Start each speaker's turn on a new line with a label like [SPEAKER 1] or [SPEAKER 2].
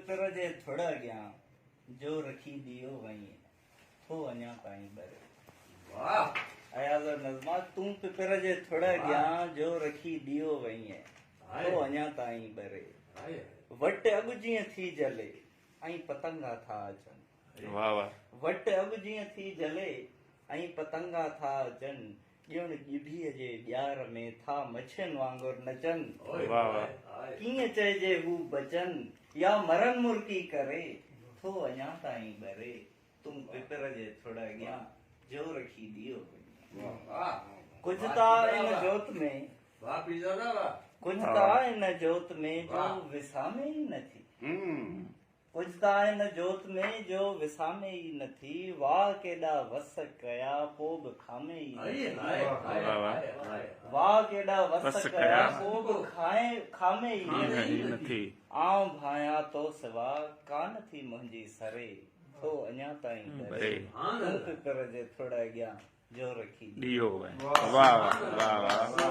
[SPEAKER 1] पिपर जे थोड़ा गया जो रखी दियो वही थो अञा ताईं बरे।
[SPEAKER 2] वाह
[SPEAKER 1] अयाज़ नज़मा तूं पिपर जे थोड़ा गया जो रखी दियो वही थो अञा ताईं बरे। वट अॻु जीअं थी जले ऐं पतंगा था अचनि।
[SPEAKER 3] वाह वाह
[SPEAKER 1] वट अॻु जीअं थी जले ऐं पतंगा था अचनि। ॼण ॻिढीअ जे ॼार में था मच्छियुनि वांगुरु नचनि।
[SPEAKER 3] वाह वाह
[SPEAKER 1] कीअं चइजे हू बचनि या मरन मुर्की करे थो अञा ताईं बरे। तुम पिपर जे थोड़ा अॻियां जो रखी दियो
[SPEAKER 2] वाह
[SPEAKER 1] कुछ ता इन जोत में
[SPEAKER 2] वाह पीजा ना वाह
[SPEAKER 1] कुछ ता इन जोत में जो विसामे ई नथी। कुछ ता इन जोत में जो विसामे ई नथी। वाह केॾा वस कया पोइ बि खामे ई नथी। वाह केॾा वस कया पोइ बि खामे ई नथी। आऊं भाया तो सिवा कान थी मुंहिंजी सरे थो अञा ताईं बरे। तूं पिपर जे थोड़ा अॻियां जो रखी
[SPEAKER 3] दियो वाह वाह वाह वाह